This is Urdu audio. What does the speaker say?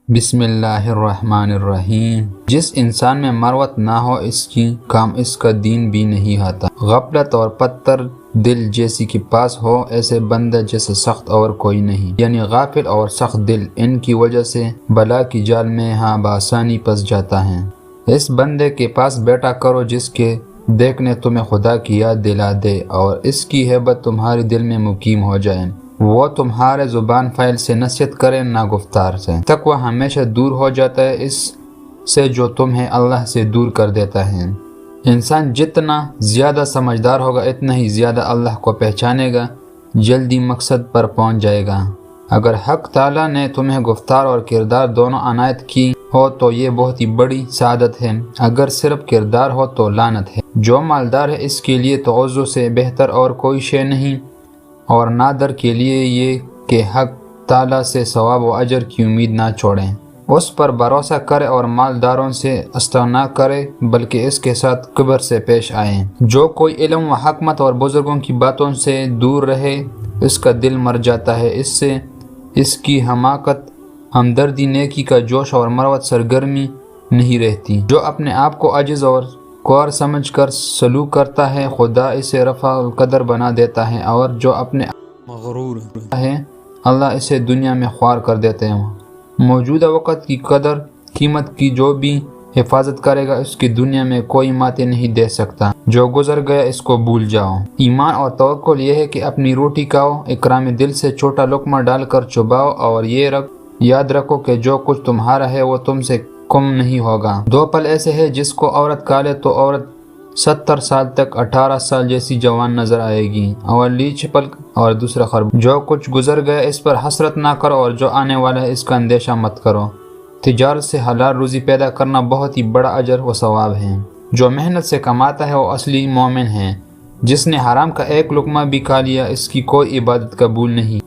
بسم اللہ الرحمن الرحیم۔ جس انسان میں مروت نہ ہو اس کا دین بھی نہیں آتا۔ غفلت اور پتھر دل جیسی کے پاس ہو، ایسے بندہ جیسے سخت اور کوئی نہیں۔ یعنی غافل اور سخت دل، ان کی وجہ سے بلا کی جال میں بآسانی پھنس جاتا ہے۔ اس بندے کے پاس بیٹھا کرو جس کے دیکھنے تمہیں خدا کی یاد دلا دے اور اس کی ہیبت تمہارے دل میں مقیم ہو جائے۔ وہ تمہارے زبان فعل سے نصیحت کرے نہ گفتار سے۔ تقوی ہمیشہ دور ہو جاتا ہے اس سے جو تمہیں اللہ سے دور کر دیتا ہے۔ انسان جتنا زیادہ سمجھدار ہوگا اتنا ہی زیادہ اللہ کو پہچانے گا، جلدی مقصد پر پہنچ جائے گا۔ اگر حق تعالیٰ نے تمہیں گفتار اور کردار دونوں عنایت کی ہو تو یہ بہت ہی بڑی سعادت ہے، اگر صرف کردار ہو تو لعنت ہے۔ جو مالدار ہے اس کے لیے تو عضو سے بہتر اور کوئی شے نہیں، اور نادر کے لیے یہ کہ حق تعالیٰ سے ثواب و اجر کی امید نہ چھوڑیں، اس پر بھروسہ کرے اور مالداروں سے استغنا نہ کرے بلکہ اس کے ساتھ کبر سے پیش آئیں۔ جو کوئی علم و حکمت اور بزرگوں کی باتوں سے دور رہے اس کا دل مر جاتا ہے، اس سے اس کی حماقت، ہمدردی، نیکی کا جوش اور مروت سرگرمی نہیں رہتی۔ جو اپنے آپ کو عاجز اور کوار سمجھ کر سلوک کرتا ہے خدا اسے رفع القدر بنا دیتا ہے، اور جو اپنے مغرور ہے اللہ اسے دنیا میں خوار کر دیتے ہیں۔ موجودہ وقت کی قدر قیمت کی جو بھی حفاظت کرے گا اس کی دنیا میں کوئی ماتے نہیں دے سکتا۔ جو گزر گیا اس کو بھول جاؤ۔ ایمان اور توکل یہ ہے کہ اپنی روٹی کھاؤ، اکرام دل سے چھوٹا لقمہ ڈال کر چباؤ، اور یہ یاد رکھو کہ جو کچھ تمہارا ہے وہ تم سے کم نہیں ہوگا۔ دو پل ایسے ہیں جس کو عورت کھالے تو عورت 70 سال تک 18 سال جیسی جوان نظر آئے گی، اور لیچ پل اور دوسرا خربوزہ۔ جو کچھ گزر گیا اس پر حسرت نہ کرو، اور جو آنے والا ہے اس کا اندیشہ مت کرو۔ تجارت سے حلال روزی پیدا کرنا بہت ہی بڑا اجر و ثواب ہے۔ جو محنت سے کماتا ہے وہ اصلی مومن ہے۔ جس نے حرام کا ایک لقمہ بھی کھا لیا اس کی کوئی عبادت قبول نہیں۔